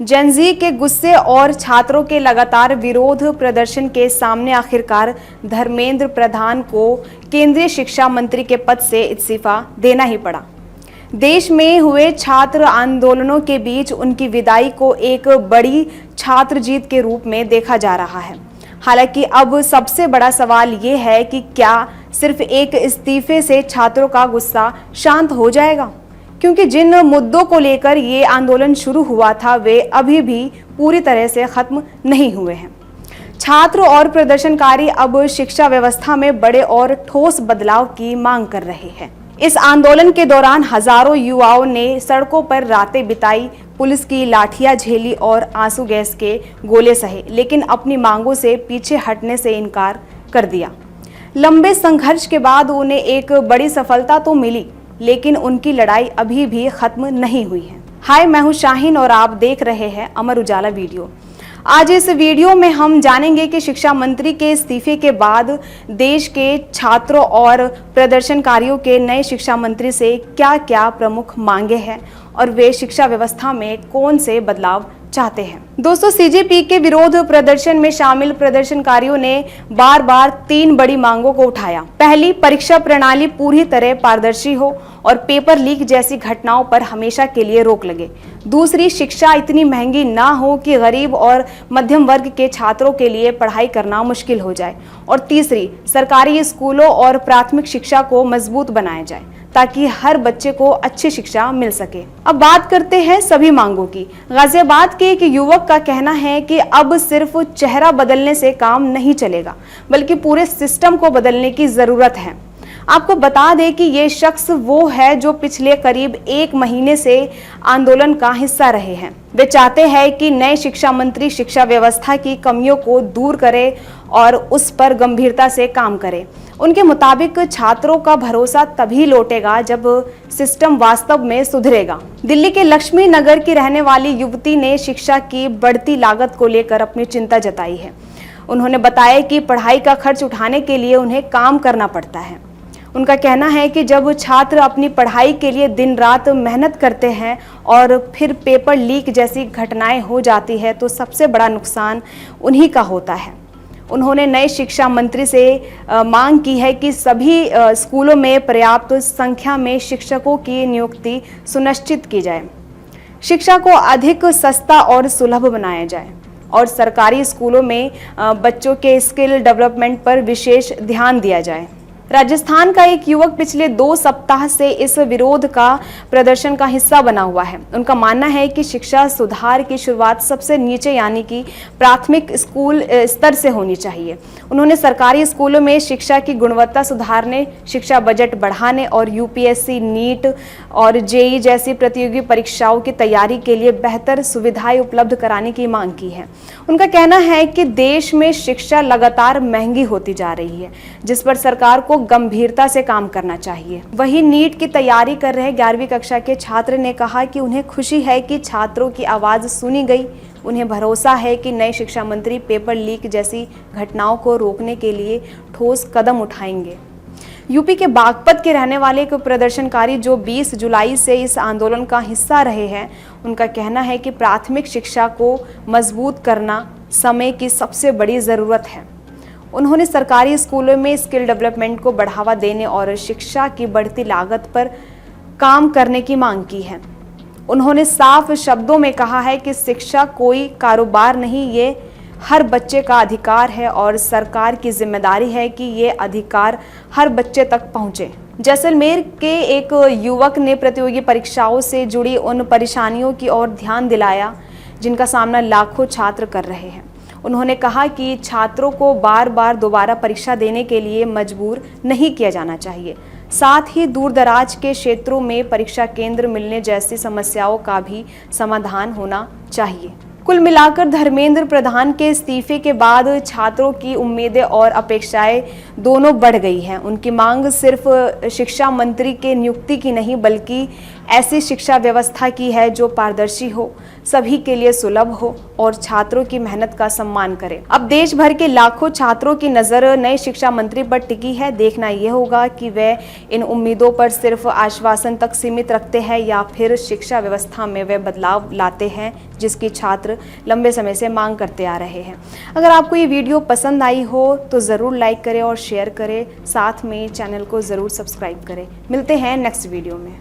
Gen Z के गुस्से और छात्रों के लगातार विरोध प्रदर्शन के सामने आखिरकार धर्मेंद्र प्रधान को केंद्रीय शिक्षा मंत्री के पद से इस्तीफा देना ही पड़ा। देश में हुए छात्र आंदोलनों के बीच उनकी विदाई को एक बड़ी छात्र जीत के रूप में देखा जा रहा है। हालांकि अब सबसे बड़ा सवाल ये है कि क्या सिर्फ एक इस्तीफे से छात्रों का गुस्सा शांत हो जाएगा, क्योंकि जिन मुद्दों को लेकर ये आंदोलन शुरू हुआ था वे अभी भी पूरी तरह से खत्म नहीं हुए हैं। छात्र और प्रदर्शनकारी अब शिक्षा व्यवस्था में बड़े और ठोस बदलाव की मांग कर रहे हैं। इस आंदोलन के दौरान हजारों युवाओं ने सड़कों पर रातें बिताई, पुलिस की लाठियां झेली और आंसू गैस के गोले सहे, लेकिन अपनी मांगों से पीछे हटने से इनकार कर दिया। लंबे संघर्ष के बाद उन्हें एक बड़ी सफलता तो मिली, लेकिन उनकी लड़ाई अभी भी खत्म नहीं हुई है। हाय, मैं हूं शाहीन और आप देख रहे हैं अमर उजाला वीडियो। आज इस वीडियो में हम जानेंगे कि शिक्षा मंत्री के इस्तीफे के बाद देश के छात्रों और प्रदर्शनकारियों के नए शिक्षा मंत्री से क्या क्या प्रमुख मांगे हैं और वे शिक्षा व्यवस्था में कौन से बदलाव चाहते हैं। दोस्तों, सीजेपी के विरोध प्रदर्शन में शामिल प्रदर्शनकारियों ने बार बार 3 बड़ी मांगों को उठाया। पहली, परीक्षा प्रणाली पूरी तरह पारदर्शी हो और पेपर लीक जैसी घटनाओं पर हमेशा के लिए रोक लगे। दूसरी, शिक्षा इतनी महंगी ना हो कि गरीब और मध्यम वर्ग के छात्रों के लिए पढ़ाई करना मुश्किल हो जाए। और तीसरी, सरकारी स्कूलों और प्राथमिक शिक्षा को मजबूत बनाया जाए ताकि हर बच्चे को अच्छी शिक्षा मिल सके। अब बात करते हैं सभी मांगों की। गाजियाबाद के एक युवक का कहना है कि अब सिर्फ चेहरा बदलने से काम नहीं चलेगा, बल्कि पूरे सिस्टम को बदलने की जरूरत है। आपको बता दें कि ये शख्स वो है जो पिछले करीब 1 महीने से आंदोलन का हिस्सा रहे हैं। वे चाहते हैं कि नए शिक्षा मंत्री शिक्षा व्यवस्था की कमियों को दूर करे और उस पर गंभीरता से काम करे। उनके मुताबिक छात्रों का भरोसा तभी लौटेगा जब सिस्टम वास्तव में सुधरेगा। दिल्ली के लक्ष्मी नगर की रहने वाली युवती ने शिक्षा की बढ़ती लागत को लेकर अपनी चिंता जताई है। उन्होंने बताया कि पढ़ाई का खर्च उठाने के लिए उन्हें काम करना पड़ता है। उनका कहना है कि जब छात्र अपनी पढ़ाई के लिए दिन रात मेहनत करते हैं और फिर पेपर लीक जैसी घटनाएं हो जाती है तो सबसे बड़ा नुकसान उन्हीं का होता है। उन्होंने नए शिक्षा मंत्री से मांग की है कि सभी स्कूलों में पर्याप्त संख्या में शिक्षकों की नियुक्ति सुनिश्चित की जाए, शिक्षा को अधिक सस्ता और सुलभ बनाया जाए और सरकारी स्कूलों में बच्चों के स्किल डेवलपमेंट पर विशेष ध्यान दिया जाए। राजस्थान का एक युवक पिछले 2 सप्ताह से इस विरोध का प्रदर्शन का हिस्सा बना हुआ है। उनका मानना है कि शिक्षा सुधार की शुरुआत सबसे नीचे यानी कि प्राथमिक स्कूल स्तर से होनी चाहिए। उन्होंने सरकारी स्कूलों में शिक्षा की गुणवत्ता सुधारने, शिक्षा बजट बढ़ाने और यूपीएससी, नीट और जेईई जैसी प्रतियोगी परीक्षाओं की तैयारी के लिए बेहतर सुविधाएं उपलब्ध कराने की मांग की है। उनका कहना है कि देश में शिक्षा लगातार महंगी होती जा रही है, जिस पर सरकार को गंभीरता से काम करना चाहिए। वहीं नीट की तैयारी कर रहे 11वीं कक्षा के छात्र ने कहा कि उन्हें खुशी है कि छात्रों की आवाज सुनी गई। उन्हें भरोसा है कि नए शिक्षा मंत्री पेपर लीक जैसी घटनाओं को रोकने के लिए ठोस कदम उठाएंगे। यूपी के बागपत के रहने वाले एक प्रदर्शनकारी जो 20 जुलाई से इस आंदोलन का हिस्सा रहे हैं, उनका कहना है कि प्राथमिक शिक्षा को मजबूत करना समय की सबसे बड़ी ज़रूरत है। उन्होंने सरकारी स्कूलों में स्किल डेवलपमेंट को बढ़ावा देने और शिक्षा की बढ़ती लागत पर काम करने की मांग की है। उन्होंने साफ शब्दों में कहा है कि शिक्षा कोई कारोबार नहीं, ये हर बच्चे का अधिकार है और सरकार की जिम्मेदारी है कि ये अधिकार हर बच्चे तक पहुंचे। जैसलमेर के एक युवक ने प्रतियोगी परीक्षाओं से जुड़ी उन परेशानियों की ओर ध्यान दिलाया जिनका सामना लाखों छात्र कर रहे हैं। उन्होंने कहा कि छात्रों को बार बार दोबारा परीक्षा देने के लिए मजबूर नहीं किया जाना चाहिए। साथ ही दूर दराज के क्षेत्रों में परीक्षा केंद्र मिलने जैसी समस्याओं का भी समाधान होना चाहिए। कुल मिलाकर धर्मेंद्र प्रधान के इस्तीफे के बाद छात्रों की उम्मीदें और अपेक्षाएं दोनों बढ़ गई हैं। उनकी मांग सिर्फ शिक्षा मंत्री के नियुक्ति की नहीं, बल्कि ऐसी शिक्षा व्यवस्था की है जो पारदर्शी हो, सभी के लिए सुलभ हो और छात्रों की मेहनत का सम्मान करे। अब देश भर के लाखों छात्रों की नजर नए शिक्षा मंत्री पर टिकी है। देखना यह होगा कि वे इन उम्मीदों पर सिर्फ आश्वासन तक सीमित रखते हैं या फिर शिक्षा व्यवस्था में वे बदलाव लाते हैं जिसकी छात्र लंबे समय से मांग करते आ रहे हैं। अगर आपको ये वीडियो पसंद आई हो तो ज़रूर लाइक करें और शेयर करें, साथ में चैनल को ज़रूर सब्सक्राइब करें। मिलते हैं नेक्स्ट वीडियो में।